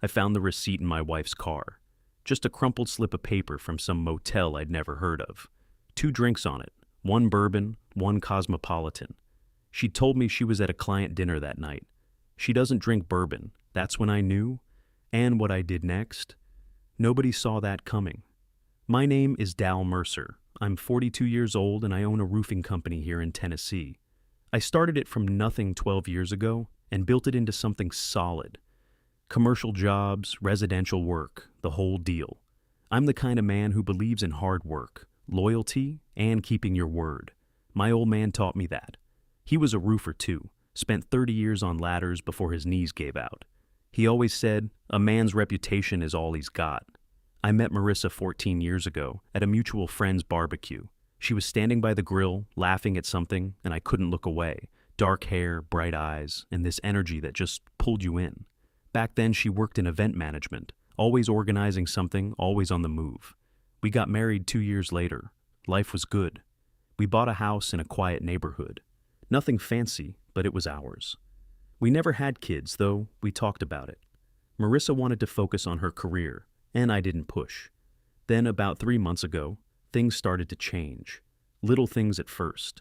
I found the receipt in my wife's car. Just a crumpled slip of paper from some motel I'd never heard of. 2 drinks on it, 1 bourbon, 1 cosmopolitan. She'd told me she was at a client dinner that night. She doesn't drink bourbon. That's when I knew. And what I did next? Nobody saw that coming. My name is Dal Mercer. I'm 42 years old and I own a roofing company here in Tennessee. I started it from nothing 12 years ago and built it into something solid. Commercial jobs, residential work, the whole deal. I'm the kind of man who believes in hard work, loyalty, and keeping your word. My old man taught me that. He was a roofer too, spent 30 years on ladders before his knees gave out. He always said, a man's reputation is all he's got. I met Marissa 14 years ago at a mutual friend's barbecue. She was standing by the grill, laughing at something, and I couldn't look away. Dark hair, bright eyes, and this energy that just pulled you in. Back then, she worked in event management, always organizing something, always on the move. We got married 2 years later. Life was good. We bought a house in a quiet neighborhood. Nothing fancy, but it was ours. We never had kids, though we talked about it. Marissa wanted to focus on her career, and I didn't push. Then, about 3 months ago, things started to change. Little things at first.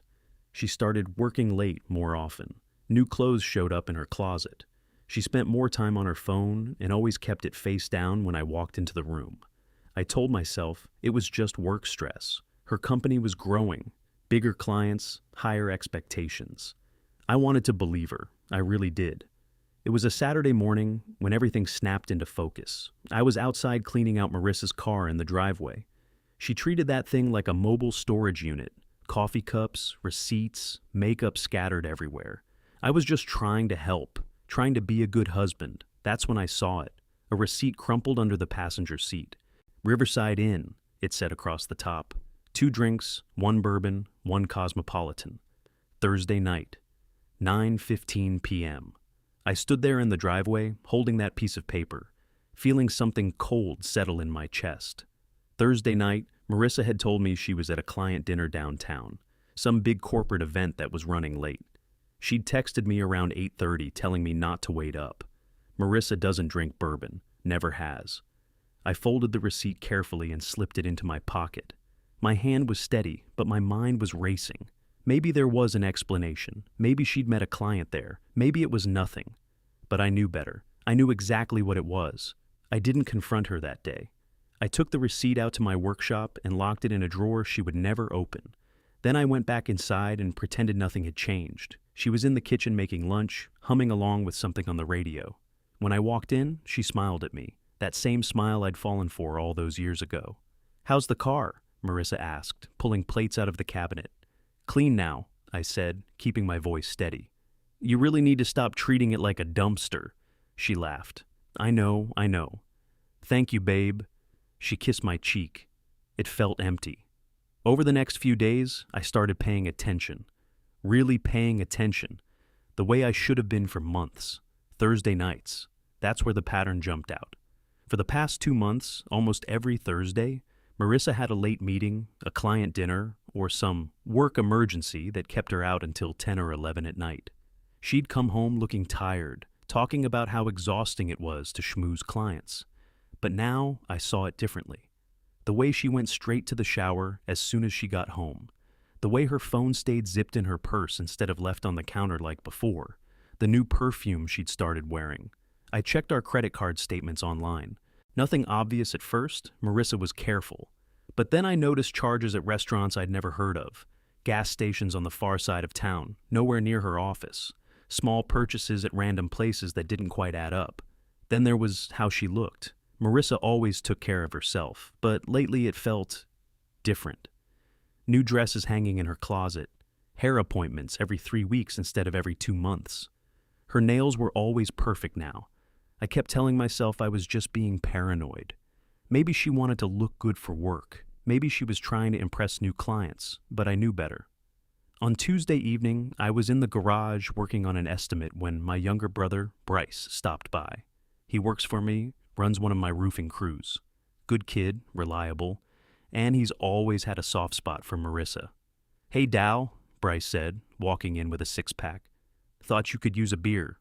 She started working late more often. New clothes showed up in her closet. She spent more time on her phone and always kept it face down when I walked into the room. I told myself it was just work stress. Her company was growing. Bigger clients, higher expectations. I wanted to believe her. I really did. It was a Saturday morning when everything snapped into focus. I was outside cleaning out Marissa's car in the driveway. She treated that thing like a mobile storage unit. Coffee cups, receipts, makeup scattered everywhere. I was just trying to help, trying to be a good husband. That's when I saw it. A receipt crumpled under the passenger seat. Riverside Inn, it said across the top. 2 drinks, 1 bourbon, 1 cosmopolitan. Thursday night, 9:15 p.m. I stood there in the driveway, holding that piece of paper, feeling something cold settle in my chest. Thursday night, Marissa had told me she was at a client dinner downtown, some big corporate event that was running late. She'd texted me around 8:30 telling me not to wait up. Marissa doesn't drink bourbon, never has. I folded the receipt carefully and slipped it into my pocket. My hand was steady, but my mind was racing. Maybe there was an explanation. Maybe she'd met a client there. Maybe it was nothing. But I knew better. I knew exactly what it was. I didn't confront her that day. I took the receipt out to my workshop and locked it in a drawer she would never open. Then I went back inside and pretended nothing had changed. She was in the kitchen making lunch, humming along with something on the radio. When I walked in, she smiled at me, that same smile I'd fallen for all those years ago. "How's the car?" Marissa asked, pulling plates out of the cabinet. "Clean now," I said, keeping my voice steady. "You really need to stop treating it like a dumpster." She laughed. I know. "Thank you, babe." She kissed my cheek. It felt empty. Over the next few days, I started paying attention. Really paying attention. The way I should have been for months. Thursday nights. That's where the pattern jumped out. For the past 2 months, almost every Thursday, Marissa had a late meeting, a client dinner, or some work emergency that kept her out until 10 or 11 at night. She'd come home looking tired, talking about how exhausting it was to schmooze clients. But now I saw it differently. The way she went straight to the shower as soon as she got home. The way her phone stayed zipped in her purse instead of left on the counter like before. The new perfume she'd started wearing. I checked our credit card statements online. Nothing obvious at first. Marissa was careful. But then I noticed charges at restaurants I'd never heard of. Gas stations on the far side of town, nowhere near her office. Small purchases at random places that didn't quite add up. Then there was how she looked. Marissa always took care of herself, but lately it felt different. New dresses hanging in her closet. Hair appointments every 3 weeks instead of every 2 months. Her nails were always perfect now. I kept telling myself I was just being paranoid. Maybe she wanted to look good for work. Maybe she was trying to impress new clients, but I knew better. On Tuesday evening, I was in the garage working on an estimate when my younger brother, Bryce, stopped by. He works for me, runs one of my roofing crews. Good kid, reliable, and he's always had a soft spot for Marissa. "Hey, Dal," Bryce said, walking in with a 6-pack. "Thought you could use a beer."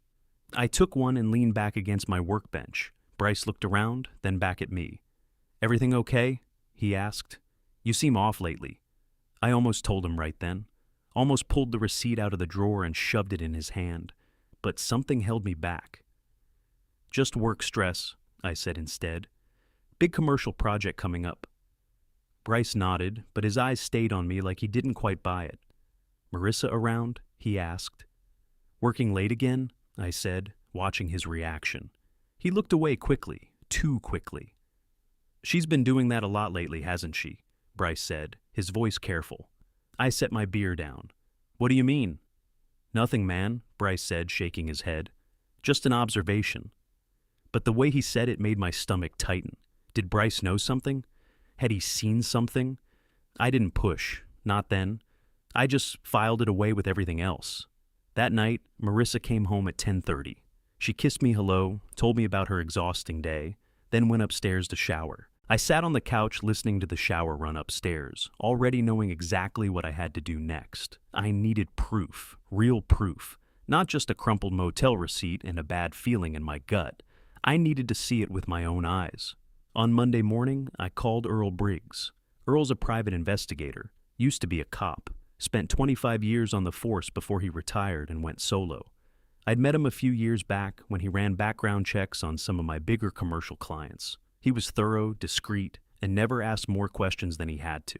I took one and leaned back against my workbench, Bryce looked around, then back at me. Everything okay? He asked. You seem off lately. I almost told him right then. Almost pulled the receipt out of the drawer and shoved it in his hand. But something held me back. Just work stress, I said instead. Big commercial project coming up. Bryce nodded, but his eyes stayed on me like he didn't quite buy it. Marissa around? He asked. Working late again? I said, watching his reaction. He looked away quickly, too quickly. She's been doing that a lot lately, hasn't she? Bryce said, his voice careful. I set my beer down. What do you mean? Nothing, man, Bryce said, shaking his head. Just an observation. But the way he said it made my stomach tighten. Did Bryce know something? Had he seen something? I didn't push, not then. I just filed it away with everything else. That night, Marissa came home at 10:30. She kissed me hello, told me about her exhausting day, then went upstairs to shower. I sat on the couch listening to the shower run upstairs, already knowing exactly what I had to do next. I needed proof, real proof, not just a crumpled motel receipt and a bad feeling in my gut. I needed to see it with my own eyes. On Monday morning, I called Earl Briggs. Earl's a private investigator, used to be a cop, spent 25 years on the force before he retired and went solo. I'd met him a few years back when he ran background checks on some of my bigger commercial clients. He was thorough, discreet, and never asked more questions than he had to.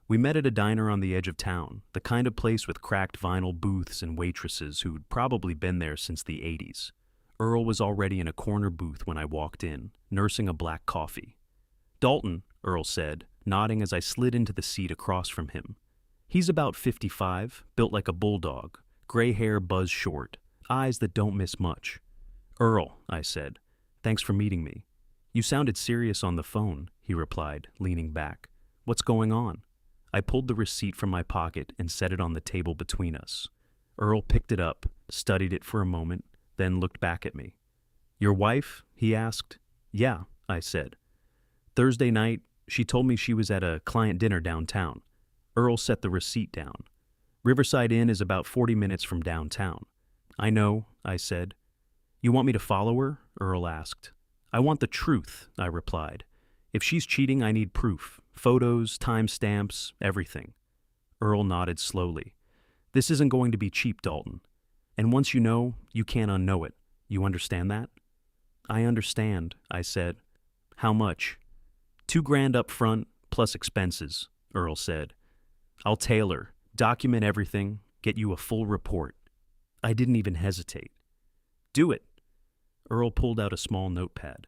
We met at a diner on the edge of town, the kind of place with cracked vinyl booths and waitresses who'd probably been there since the 80s. Earl was already in a corner booth when I walked in, nursing a black coffee. Dalton, Earl said, nodding as I slid into the seat across from him. He's about 55, built like a bulldog, gray hair buzzed short, eyes that don't miss much. Earl, I said, thanks for meeting me. You sounded serious on the phone, he replied, leaning back. What's going on? I pulled the receipt from my pocket and set it on the table between us. Earl picked it up, studied it for a moment, then looked back at me. Your wife? He asked. Yeah, I said. Thursday night, she told me she was at a client dinner downtown. Earl set the receipt down. Riverside Inn is about 40 minutes from downtown. I know, I said. You want me to follow her? Earl asked. I want the truth, I replied. If she's cheating, I need proof. Photos, timestamps, everything. Earl nodded slowly. This isn't going to be cheap, Dalton. And once you know, you can't unknow it. You understand that? I understand, I said. How much? $2,000 up front, plus expenses, Earl said. I'll tailor, document everything, get you a full report. I didn't even hesitate. Do it. Earl pulled out a small notepad.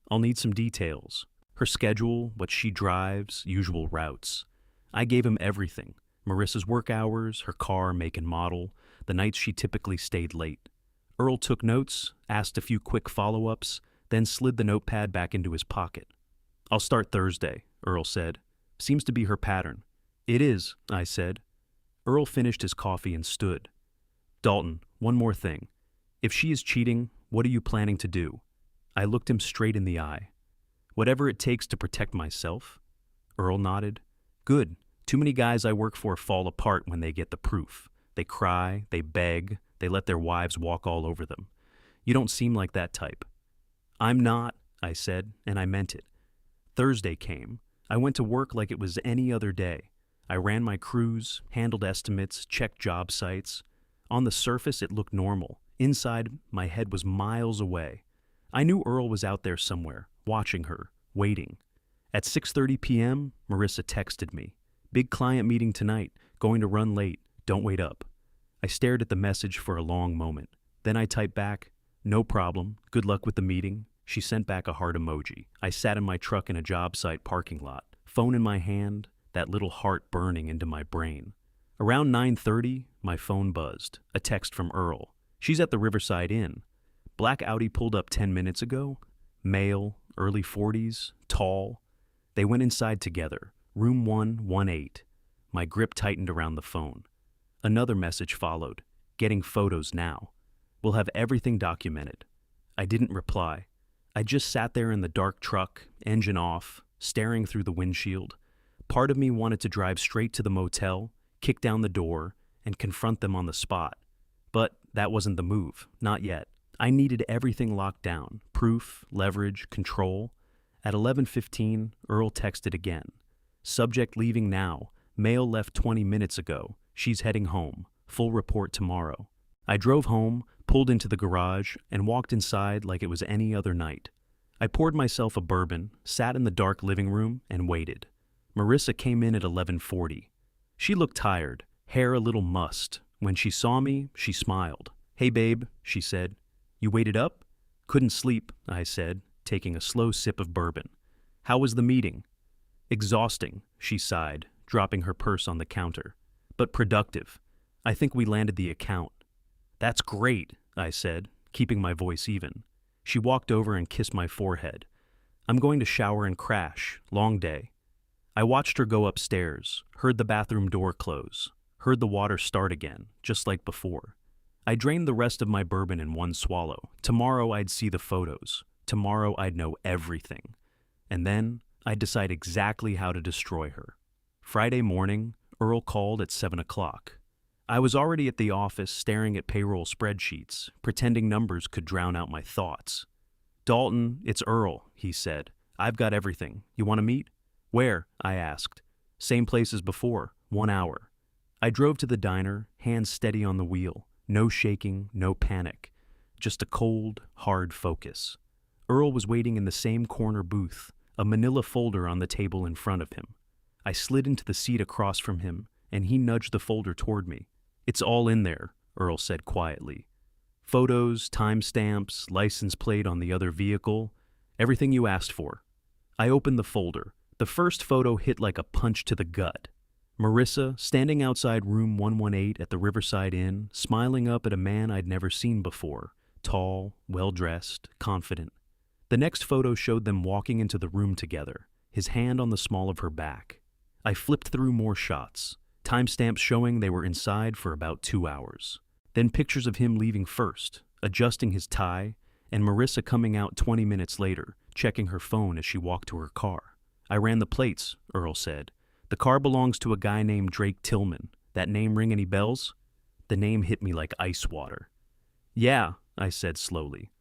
I'll need some details. Her schedule, what she drives, usual routes. I gave him everything. Marissa's work hours, her car, make and model, the nights she typically stayed late. Earl took notes, asked a few quick follow-ups, then slid the notepad back into his pocket. I'll start Thursday, Earl said. Seems to be her pattern. It is, I said. Earl finished his coffee and stood. Dalton, one more thing. If she is cheating, what are you planning to do? I looked him straight in the eye. Whatever it takes to protect myself. Earl nodded. Good. Too many guys I work for fall apart when they get the proof. They cry, they beg, they let their wives walk all over them. You don't seem like that type. I'm not, I said, and I meant it. Thursday came. I went to work like it was any other day. I ran my crews, handled estimates, checked job sites. On the surface, it looked normal. Inside, my head was miles away. I knew Earl was out there somewhere, watching her, waiting. At 6:30 p.m., Marissa texted me. Big client meeting tonight, going to run late, don't wait up. I stared at the message for a long moment. Then I typed back, no problem, good luck with the meeting. She sent back a heart emoji. I sat in my truck in a job site parking lot, phone in my hand, that little heart burning into my brain. Around 9:30, my phone buzzed, a text from Earl. She's at the Riverside Inn. Black Audi pulled up 10 minutes ago. Male, early 40s, tall. They went inside together, room 118. My grip tightened around the phone. Another message followed, getting photos now. We'll have everything documented. I didn't reply. I just sat there in the dark truck, engine off, staring through the windshield. Part of me wanted to drive straight to the motel, kick down the door, and confront them on the spot. But that wasn't the move, not yet. I needed everything locked down: proof, leverage, control. At 11:15, Earl texted again. Subject leaving now. Mail left 20 minutes ago. She's heading home. Full report tomorrow. I drove home, pulled into the garage, and walked inside like it was any other night. I poured myself a bourbon, sat in the dark living room, and waited. Marissa came in at 11:40. She looked tired, hair a little mussed. When she saw me, she smiled. "Hey babe," she said. "You waited up?" "Couldn't sleep," I said, taking a slow sip of bourbon. "How was the meeting?" "Exhausting," she sighed, dropping her purse on the counter. "But productive. I think we landed the account." "That's great," I said, keeping my voice even. She walked over and kissed my forehead. "I'm going to shower and crash. Long day." I watched her go upstairs, heard the bathroom door close, heard the water start again, just like before. I drained the rest of my bourbon in one swallow. Tomorrow I'd see the photos. Tomorrow I'd know everything. And then I'd decide exactly how to destroy her. Friday morning, Earl called at 7 o'clock. I was already at the office staring at payroll spreadsheets, pretending numbers could drown out my thoughts. "Dalton, it's Earl," he said. "I've got everything. You want to meet?" "Where?" I asked. "Same place as before, 1 hour." I drove to the diner, hands steady on the wheel. No shaking, no panic. Just a cold, hard focus. Earl was waiting in the same corner booth, a manila folder on the table in front of him. I slid into the seat across from him, and he nudged the folder toward me. "It's all in there," Earl said quietly. "Photos, timestamps, license plate on the other vehicle, everything you asked for." I opened the folder. The first photo hit like a punch to the gut. Marissa, standing outside room 118 at the Riverside Inn, smiling up at a man I'd never seen before, tall, well-dressed, confident. The next photo showed them walking into the room together, his hand on the small of her back. I flipped through more shots, timestamps showing they were inside for about 2 hours. Then pictures of him leaving first, adjusting his tie, and Marissa coming out 20 minutes later, checking her phone as she walked to her car. "I ran the plates," Earl said. "The car belongs to a guy named Drake Tillman. That name ring any bells?" The name hit me like ice water. "Yeah," I said slowly.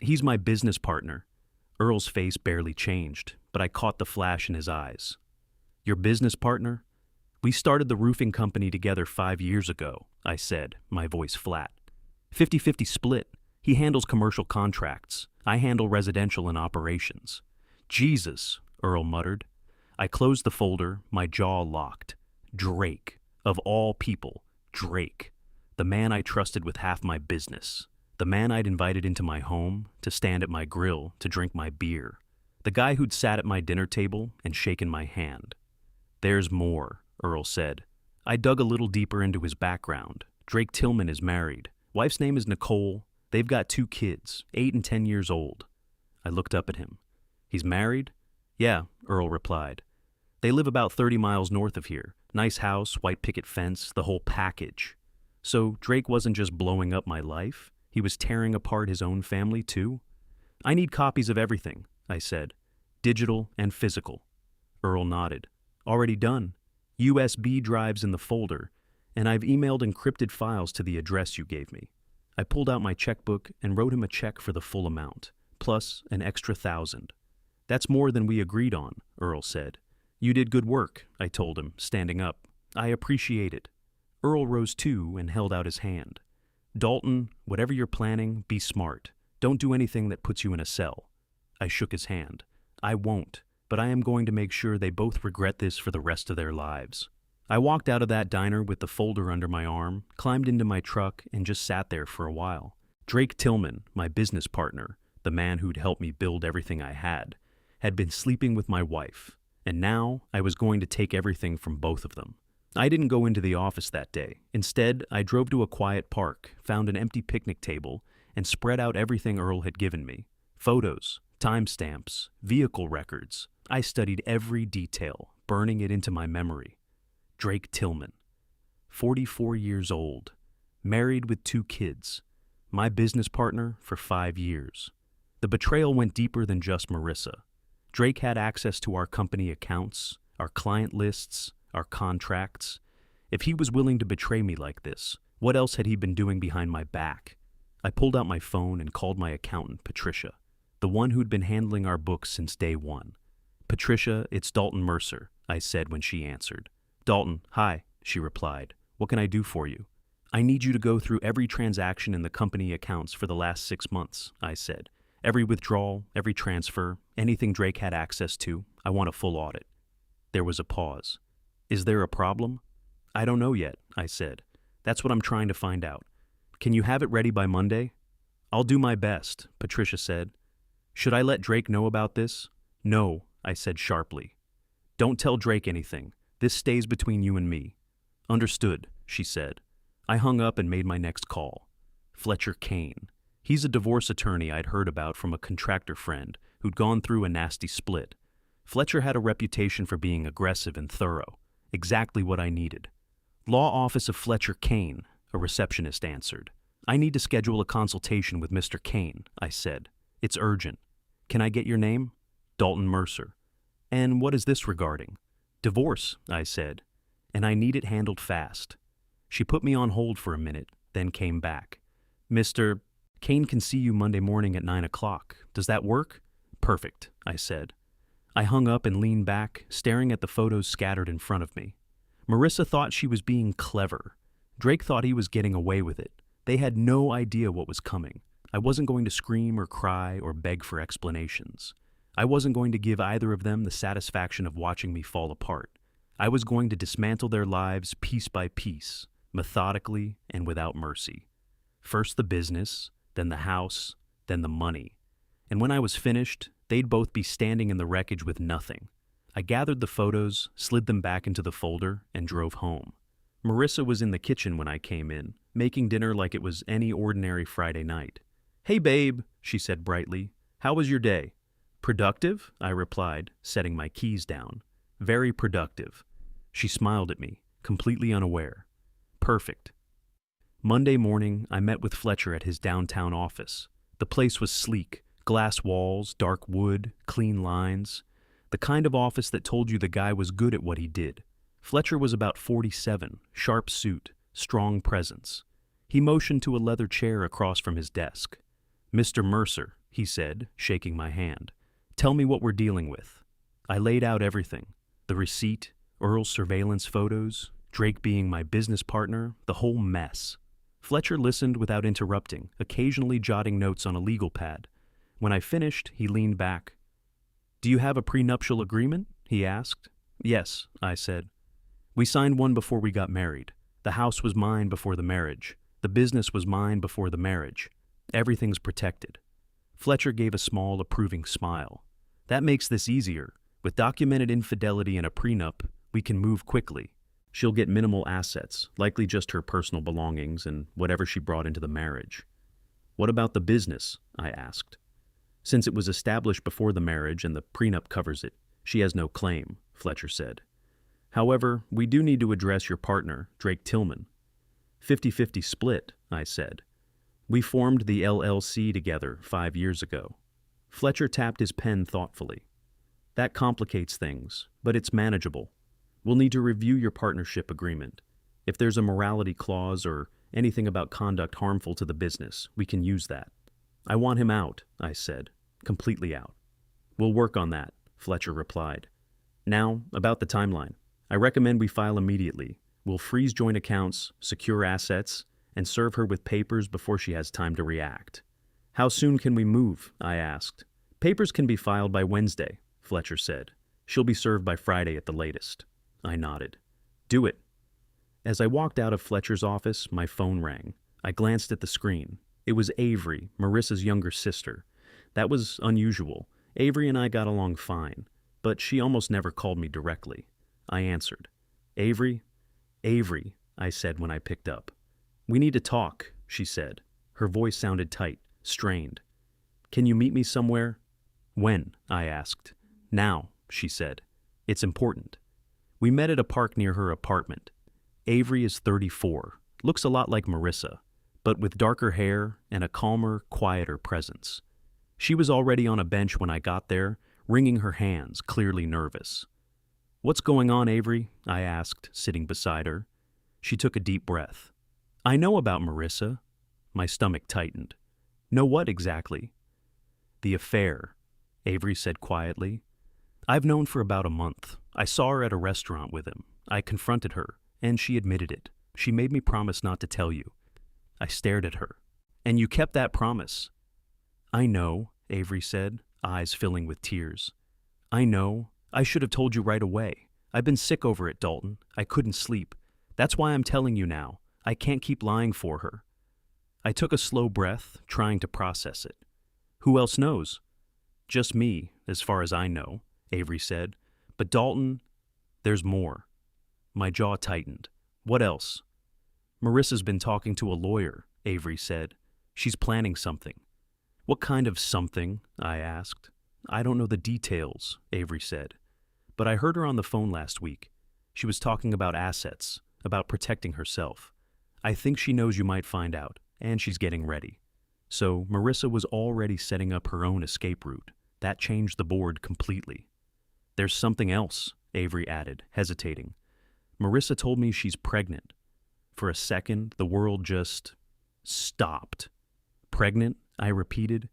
"He's my business partner." Earl's face barely changed, but I caught the flash in his eyes. "Your business partner?" "We started the roofing company together 5 years ago," I said, my voice flat. 50-50 split. He handles commercial contracts. I handle residential and operations." "Jesus," Earl muttered. I closed the folder, my jaw locked. Drake. Of all people, Drake. The man I trusted with half my business. The man I'd invited into my home, to stand at my grill, to drink my beer. The guy who'd sat at my dinner table and shaken my hand. "There's more," Earl said. I dug a little deeper into his background. Drake Tillman is married. Wife's name is Nicole. They've got 2 kids, 8 and 10 years old. I looked up at him. "He's married?" "Yeah," Earl replied. "They live about 30 miles north of here. Nice house, white picket fence, the whole package." So Drake wasn't just blowing up my life. He was tearing apart his own family, too? "I need copies of everything," I said. "Digital and physical." Earl nodded. "Already done. USB drives in the folder, and I've emailed encrypted files to the address you gave me." I pulled out my checkbook and wrote him a check for the full amount, plus an extra 1,000. "That's more than we agreed on," Earl said. "You did good work," I told him, standing up. "I appreciate it." Earl rose too and held out his hand. "Dalton, whatever you're planning, be smart. Don't do anything that puts you in a cell." I shook his hand. "I won't, but I am going to make sure they both regret this for the rest of their lives." I walked out of that diner with the folder under my arm, climbed into my truck, and just sat there for a while. Drake Tillman, my business partner, the man who'd helped me build everything I had been sleeping with my wife, and now I was going to take everything from both of them. I didn't go into the office that day. Instead, I drove to a quiet park, found an empty picnic table, and spread out everything Earl had given me. Photos, timestamps, vehicle records. I studied every detail, burning it into my memory. Drake Tillman, 44 years old, married with 2 kids, my business partner for 5 years. The betrayal went deeper than just Marissa. Drake had access to our company accounts, our client lists, our contracts. If he was willing to betray me like this, what else had he been doing behind my back? I pulled out my phone and called my accountant, Patricia, the one who'd been handling our books since day one. "Patricia, it's Dalton Mercer," I said when she answered. "Dalton, hi," she replied. "What can I do for you?" "I need you to go through every transaction in the company accounts for the last 6 months," I said. "Every withdrawal, every transfer, anything Drake had access to. I want a full audit." There was a pause. "Is there a problem?" "I don't know yet," I said. "That's what I'm trying to find out. Can you have it ready by Monday?" "I'll do my best," Patricia said. "Should I let Drake know about this?" "No," I said sharply. "Don't tell Drake anything. This stays between you and me." "Understood," she said. I hung up and made my next call. Fletcher Kane. He's a divorce attorney I'd heard about from a contractor friend who'd gone through a nasty split. Fletcher had a reputation for being aggressive and thorough. Exactly what I needed. "Law office of Fletcher Kane," a receptionist answered. "I need to schedule a consultation with Mr. Kane," I said. "It's urgent. Can I get your name?" "Dalton Mercer." "And what is this regarding?" "Divorce," I said, "and I need it handled fast." She put me on hold for a minute, then came back. "Mr. Kane can see you Monday morning at 9 o'clock. Does that work?" "Perfect," I said. I hung up and leaned back, staring at the photos scattered in front of me. Marissa thought she was being clever. Drake thought he was getting away with it. They had no idea what was coming. I wasn't going to scream or cry or beg for explanations. I wasn't going to give either of them the satisfaction of watching me fall apart. I was going to dismantle their lives piece by piece, methodically and without mercy. First the business, then the house, then the money. And when I was finished, they'd both be standing in the wreckage with nothing. I gathered the photos, slid them back into the folder, and drove home. Marissa was in the kitchen when I came in, making dinner like it was any ordinary Friday night. "Hey, babe," she said brightly. "How was your day?" "Productive?" I replied, setting my keys down. "Very productive." She smiled at me, completely unaware. "Perfect." Monday morning, I met with Fletcher at his downtown office. The place was sleek, glass walls, dark wood, clean lines. The kind of office that told you the guy was good at what he did. Fletcher was about 47, sharp suit, strong presence. He motioned to a leather chair across from his desk. "Mr. Mercer," he said, shaking my hand. "Tell me what we're dealing with." I laid out everything. The receipt, Earl's surveillance photos, Drake being my business partner, the whole mess. Fletcher listened without interrupting, occasionally jotting notes on a legal pad. When I finished, he leaned back. "Do you have a prenuptial agreement?" he asked. "Yes," I said. "We signed one before we got married. The house was mine before the marriage. The business was mine before the marriage. Everything's protected." Fletcher gave a small, approving smile. "That makes this easier. With documented infidelity and a prenup, we can move quickly. She'll get minimal assets, likely just her personal belongings and whatever she brought into the marriage." "What about the business?" I asked. "Since it was established before the marriage and the prenup covers it, she has no claim," Fletcher said. "However, we do need to address your partner, Drake Tillman." 50-50 split, I said. "We formed the LLC together 5 years ago." Fletcher tapped his pen thoughtfully. "That complicates things, but it's manageable. We'll need to review your partnership agreement. If there's a morality clause or anything about conduct harmful to the business, we can use that." "I want him out," I said. "Completely out." "We'll work on that," Fletcher replied. "Now, about the timeline. I recommend we file immediately. We'll freeze joint accounts, secure assets, and serve her with papers before she has time to react." "How soon can we move?" I asked. "Papers can be filed by Wednesday," Fletcher said. "She'll be served by Friday at the latest." I nodded. "Do it." As I walked out of Fletcher's office, my phone rang. I glanced at the screen. It was Avery, Marissa's younger sister. That was unusual. Avery and I got along fine, but she almost never called me directly. I answered. "Avery?" "Avery," I said when I picked up. "We need to talk," she said. Her voice sounded tight, strained. "Can you meet me somewhere?" "When?" I asked. "Now," she said. "It's important." We met at a park near her apartment. Avery is 34, looks a lot like Marissa, but with darker hair and a calmer, quieter presence. She was already on a bench when I got there, wringing her hands, clearly nervous. "What's going on, Avery?" I asked, sitting beside her. She took a deep breath. "I know about Marissa." My stomach tightened. Know what exactly? The affair, Avery said quietly. I've known for about a month. I saw her at a restaurant with him. I confronted her, and she admitted it. She made me promise not to tell you. I stared at her. And you kept that promise. I know, Avery said, eyes filling with tears. I know. I should have told you right away. I've been sick over it, Dalton. I couldn't sleep. That's why I'm telling you now. I can't keep lying for her. I took a slow breath, trying to process it. Who else knows? Just me, as far as I know, Avery said. But Dalton, there's more. My jaw tightened. What else? Marissa's been talking to a lawyer, Avery said. She's planning something. What kind of something? I asked. I don't know the details, Avery said. But I heard her on the phone last week. She was talking about assets, about protecting herself. I think she knows you might find out, and she's getting ready. So Marissa was already setting up her own escape route. That changed the board completely. There's something else, Avery added, hesitating. Marissa told me she's pregnant. For a second, the world just stopped. Pregnant? I repeated.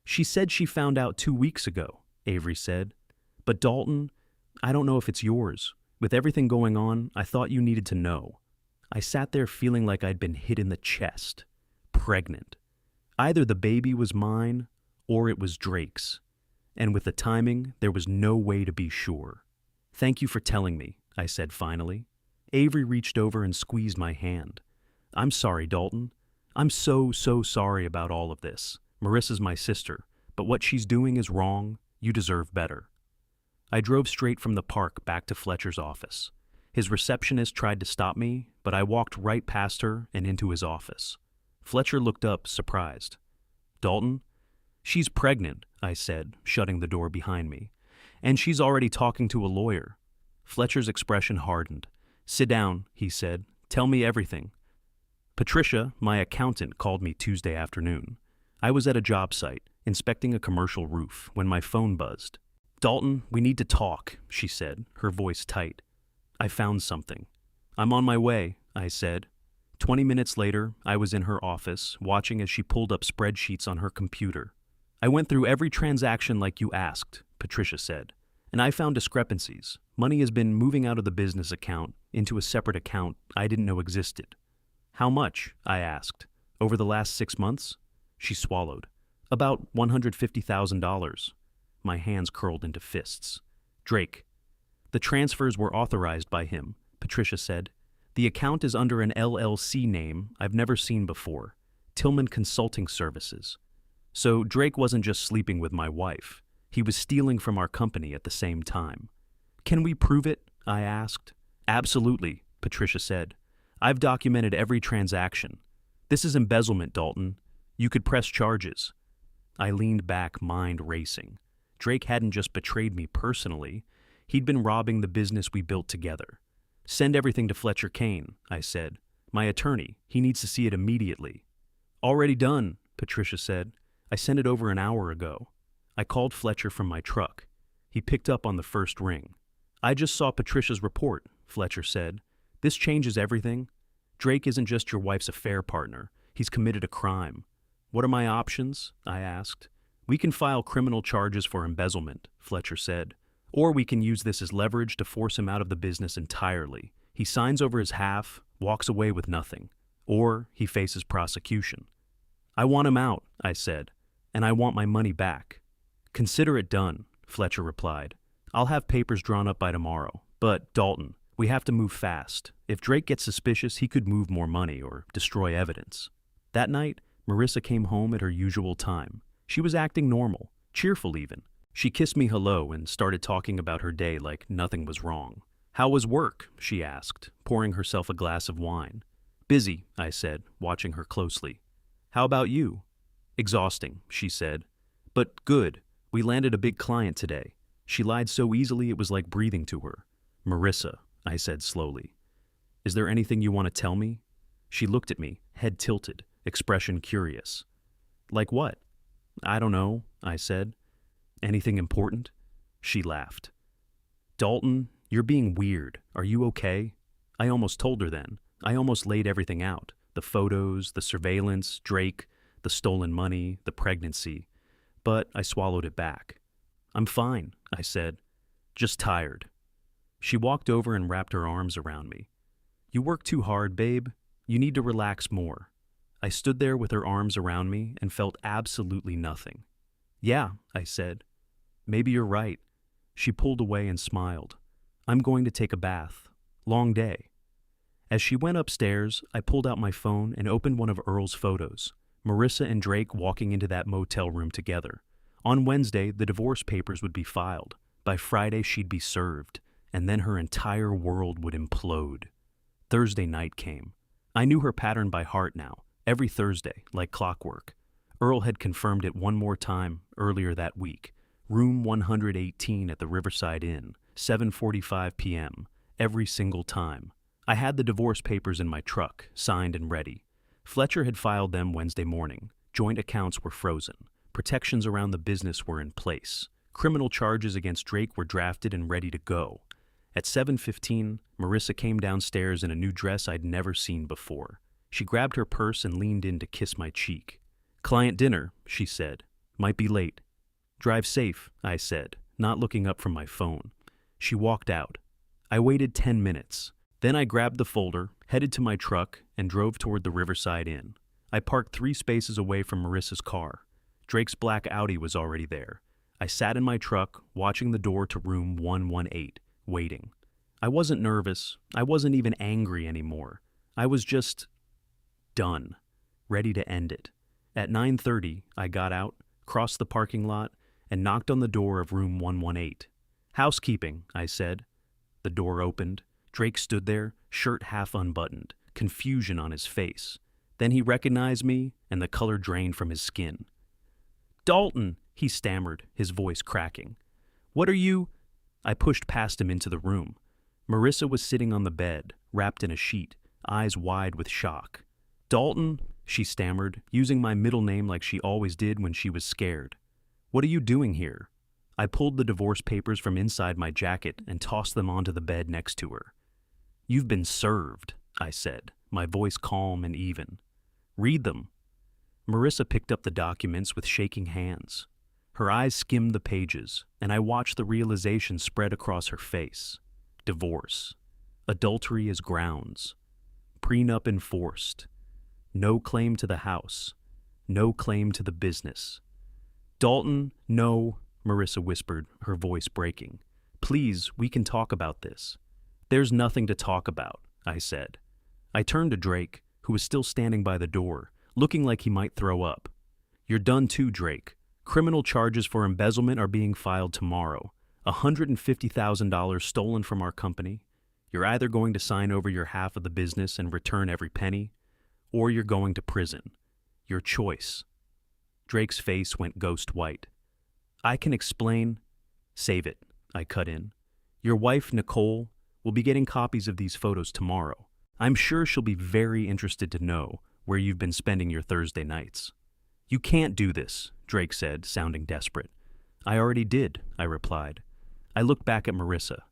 She said she found out 2 weeks ago, Avery said. But Dalton, I don't know if it's yours. With everything going on, I thought you needed to know. I sat there feeling like I'd been hit in the chest. Pregnant. Either the baby was mine, or it was Drake's. And with the timing, there was no way to be sure. Thank you for telling me, I said finally. Avery reached over and squeezed my hand. I'm sorry, Dalton. I'm so sorry about all of this. Marissa's my sister, but what she's doing is wrong. You deserve better. I drove straight from the park back to Fletcher's office. His receptionist tried to stop me, but I walked right past her and into his office. Fletcher looked up, surprised. Dalton? She's pregnant, I said, shutting the door behind me. And she's already talking to a lawyer. Fletcher's expression hardened. Sit down, he said. Tell me everything. Patricia, my accountant, called me Tuesday afternoon. I was at a job site, inspecting a commercial roof, when my phone buzzed. Dalton, we need to talk, she said, her voice tight. I found something. I'm on my way, I said. 20 minutes later, I was in her office, watching as she pulled up spreadsheets on her computer. I went through every transaction like you asked, Patricia said, and I found discrepancies. Money has been moving out of the business account into a separate account I didn't know existed. How much? I asked. Over the last 6 months? She swallowed. About $150,000. My hands curled into fists. Drake. The transfers were authorized by him, Patricia said. The account is under an LLC name I've never seen before, Tillman Consulting Services. So Drake wasn't just sleeping with my wife. He was stealing from our company at the same time. Can we prove it? I asked. Absolutely, Patricia said. I've documented every transaction. This is embezzlement, Dalton. You could press charges. I leaned back, mind racing. Drake hadn't just betrayed me personally. He'd been robbing the business we built together. Send everything to Fletcher Kane, I said. My attorney. He needs to see it immediately. Already done, Patricia said. I sent it over an hour ago. I called Fletcher from my truck. He picked up on the first ring. I just saw Patricia's report, Fletcher said. This changes everything. Drake isn't just your wife's affair partner. He's committed a crime. What are my options? I asked. We can file criminal charges for embezzlement, Fletcher said. Or we can use this as leverage to force him out of the business entirely. He signs over his half, walks away with nothing. Or he faces prosecution. I want him out, I said, and I want my money back. Consider it done, Fletcher replied. I'll have papers drawn up by tomorrow. But, Dalton, we have to move fast. If Drake gets suspicious, he could move more money or destroy evidence. That night, Marissa came home at her usual time. She was acting normal, cheerful even. She kissed me hello and started talking about her day like nothing was wrong. How was work? She asked, pouring herself a glass of wine. Busy, I said, watching her closely. How about you? Exhausting, she said. But good. We landed a big client today. She lied so easily it was like breathing to her. Marissa, I said slowly. Is there anything you want to tell me? She looked at me, head tilted, expression curious. Like what? I don't know, I said. Anything important? She laughed. Dalton, you're being weird. Are you okay? I almost told her then. I almost laid everything out. the photos, the surveillance, Drake, the stolen money, the pregnancy. But I swallowed it back. "I'm fine," I said. "Just tired." She walked over and wrapped her arms around me. "You work too hard, babe. You need to relax more." I stood there with her arms around me and felt absolutely nothing. "Yeah," I said. "Maybe you're right." She pulled away and smiled. "I'm going to take a bath. Long day." As she went upstairs, I pulled out my phone and opened one of Earl's photos. Marissa and Drake walking into that motel room together. On Wednesday, the divorce papers would be filed. By Friday, she'd be served, and then her entire world would implode. Thursday night came. I knew her pattern by heart now, every Thursday, like clockwork. Earl had confirmed it one more time earlier that week. Room 118 at the Riverside Inn, 7:45 p.m., every single time. I had the divorce papers in my truck, signed and ready. Fletcher had filed them Wednesday morning. Joint accounts were frozen. Protections around the business were in place. Criminal charges against Drake were drafted and ready to go. At 7:15, Marissa came downstairs in a new dress I'd never seen before. She grabbed her purse and leaned in to kiss my cheek. "Client dinner," she said. "Might be late." "Drive safe," I said, not looking up from my phone. She walked out. I waited 10 minutes. Then I grabbed the folder, headed to my truck, and drove toward the Riverside Inn. I parked 3 spaces away from Marissa's car. Drake's black Audi was already there. I sat in my truck, watching the door to room 118, waiting. I wasn't nervous. I wasn't even angry anymore. I was just done, ready to end it. At 9:30, I got out, crossed the parking lot, and knocked on the door of room 118. "Housekeeping," I said. The door opened. Drake stood there, shirt half unbuttoned, confusion on his face. Then he recognized me, and the color drained from his skin. "Dalton," he stammered, his voice cracking. "What are you—" I pushed past him into the room. Marissa was sitting on the bed, wrapped in a sheet, eyes wide with shock. "Dalton," she stammered, using my middle name like she always did when she was scared. "What are you doing here?" I pulled the divorce papers from inside my jacket and tossed them onto the bed next to her. "You've been served," I said, my voice calm and even. "Read them." Marissa picked up the documents with shaking hands. Her eyes skimmed the pages, and I watched the realization spread across her face. Divorce. Adultery as grounds. Prenup enforced. No claim to the house. No claim to the business. "Dalton, no," Marissa whispered, her voice breaking. "Please, we can talk about this." "There's nothing to talk about," I said. I turned to Drake, who was still standing by the door, looking like he might throw up. "You're done too, Drake. Criminal charges for embezzlement are being filed tomorrow. $150,000 stolen from our company. You're either going to sign over your half of the business and return every penny, or you're going to prison. Your choice." Drake's face went ghost white. "I can explain—" "Save it," I cut in. "Your wife, Nicole, will be getting copies of these photos tomorrow. I'm sure she'll be very interested to know where you've been spending your Thursday nights." "You can't do this," Drake said, sounding desperate. "I already did," I replied. I looked back at Marissa.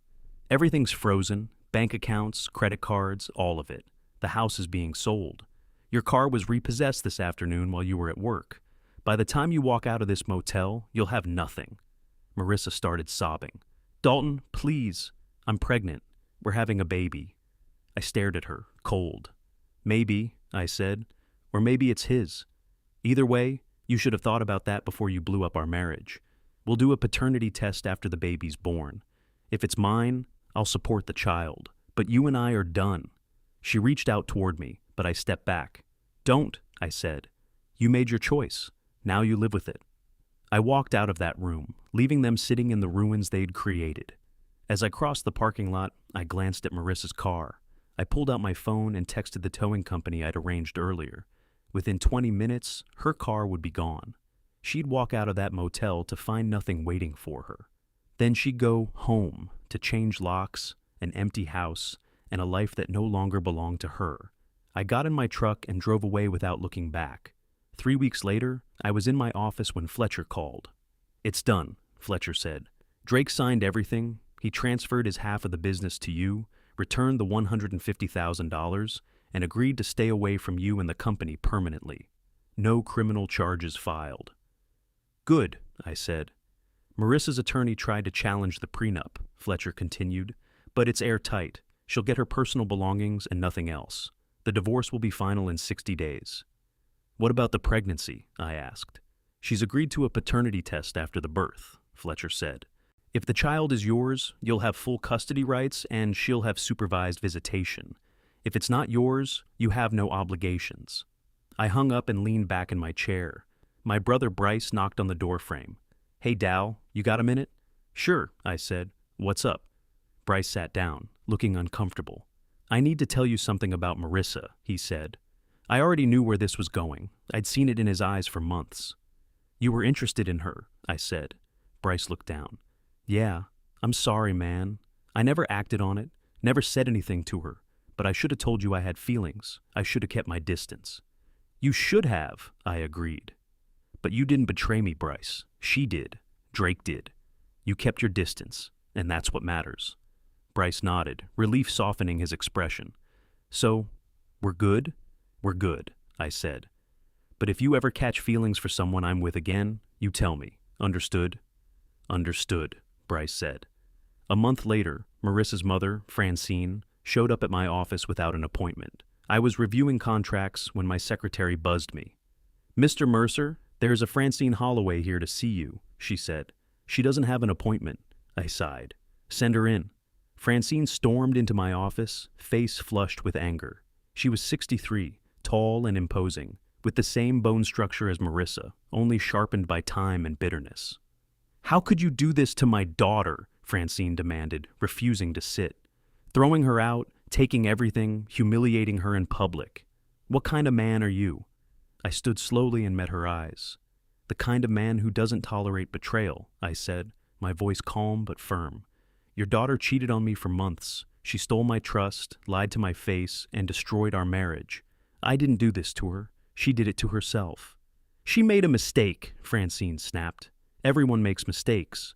"Everything's frozen, bank accounts, credit cards, all of it. The house is being sold. Your car was repossessed this afternoon while you were at work. By the time you walk out of this motel, you'll have nothing." Marissa started sobbing. "Dalton, please. I'm pregnant. We're having a baby." I stared at her, cold. "Maybe," I said, "or maybe it's his. Either way, you should have thought about that before you blew up our marriage. We'll do a paternity test after the baby's born. If it's mine, I'll support the child. But you and I are done." She reached out toward me, but I stepped back. "Don't," I said. "You made your choice. Now you live with it." I walked out of that room, leaving them sitting in the ruins they'd created. As I crossed the parking lot, I glanced at Marissa's car. I pulled out my phone and texted the towing company I'd arranged earlier. Within 20 minutes, her car would be gone. She'd walk out of that motel to find nothing waiting for her. Then she'd go home to change locks, an empty house, and a life that no longer belonged to her. I got in my truck and drove away without looking back. 3 weeks later, I was in my office when Fletcher called. "It's done," Fletcher said. "Drake signed everything. He transferred his half of the business to you, returned the $150,000, and agreed to stay away from you and the company permanently. No criminal charges filed. Good, I said. Marissa's attorney tried to challenge the prenup, Fletcher continued, but it's airtight. She'll get her personal belongings and nothing else. The divorce will be final in 60 days. What about the pregnancy? I asked. She's agreed to a paternity test after the birth, Fletcher said. If the child is yours, you'll have full custody rights and she'll have supervised visitation. If it's not yours, you have no obligations. I hung up and leaned back in my chair. My brother Bryce knocked on the doorframe. Hey, Dal, you got a minute? Sure, I said. What's up? Bryce sat down, looking uncomfortable. I need to tell you something about Marissa, he said. I already knew where this was going. I'd seen it in his eyes for months. You were interested in her, I said. Bryce looked down. Yeah, I'm sorry, man. I never acted on it, never said anything to her, but I should have told you I had feelings. I should have kept my distance. You should have, I agreed. But you didn't betray me, Bryce. She did. Drake did. You kept your distance, and that's what matters. Bryce nodded, relief softening his expression. So, we're good? We're good, I said. But if you ever catch feelings for someone I'm with again, you tell me. Understood? Understood, Bryce said. A month later, Marissa's mother, Francine, showed up at my office without an appointment. I was reviewing contracts when my secretary buzzed me. Mr. Mercer, there's a Francine Holloway here to see you, she said. She doesn't have an appointment, I sighed. Send her in. Francine stormed into my office, face flushed with anger. She was 63, tall and imposing, with the same bone structure as Marissa, only sharpened by time and bitterness. How could you do this to my daughter? Francine demanded, refusing to sit. Throwing her out, taking everything, humiliating her in public. What kind of man are you? I stood slowly and met her eyes. The kind of man who doesn't tolerate betrayal, I said, my voice calm but firm. Your daughter cheated on me for months. She stole my trust, lied to my face, and destroyed our marriage. I didn't do this to her. She did it to herself. She made a mistake, Francine snapped. Everyone makes mistakes.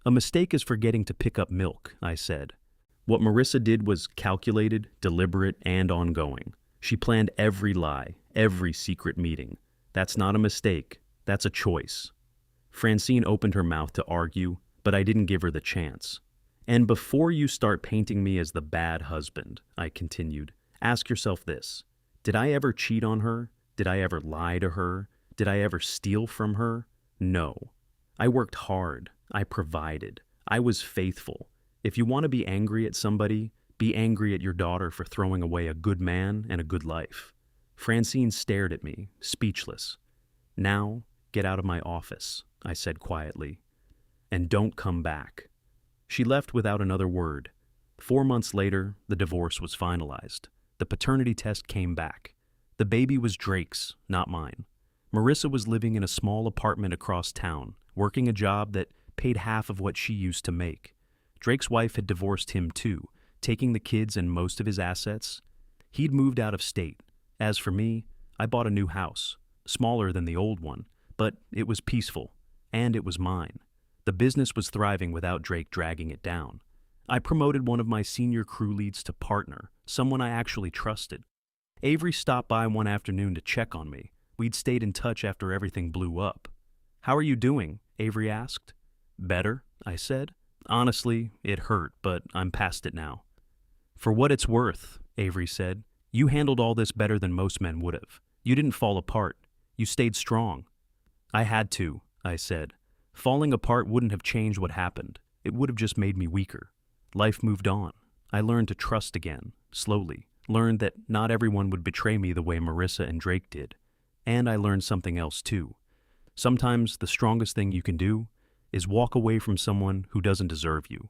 A mistake is forgetting to pick up milk, I said. What Marissa did was calculated, deliberate, and ongoing. She planned every lie, every secret meeting. That's not a mistake. That's a choice. Francine opened her mouth to argue, but I didn't give her the chance. And before you start painting me as the bad husband, I continued, ask yourself this. Did I ever cheat on her? Did I ever lie to her? Did I ever steal from her? No. I worked hard. I provided. I was faithful. If you want to be angry at somebody, be angry at your daughter for throwing away a good man and a good life. Francine stared at me, speechless. Now, get out of my office, I said quietly. And don't come back. She left without another word. 4 months later, the divorce was finalized. The paternity test came back. The baby was Drake's, not mine. Marissa was living in a small apartment across town, working a job that paid half of what she used to make. Drake's wife had divorced him too, taking the kids and most of his assets. He'd moved out of state. As for me, I bought a new house, smaller than the old one, but it was peaceful, and it was mine. The business was thriving without Drake dragging it down. I promoted one of my senior crew leads to partner, someone I actually trusted. Avery stopped by one afternoon to check on me. We'd stayed in touch after everything blew up. How are you doing? Avery asked. Better, I said. Honestly, it hurt, but I'm past it now. For what it's worth, Avery said, you handled all this better than most men would have. You didn't fall apart. You stayed strong. I had to, I said. Falling apart wouldn't have changed what happened. It would have just made me weaker. Life moved on. I learned to trust again, slowly. Learned that not everyone would betray me the way Marissa and Drake did. And I learned something else too. Sometimes the strongest thing you can do is walk away from someone who doesn't deserve you.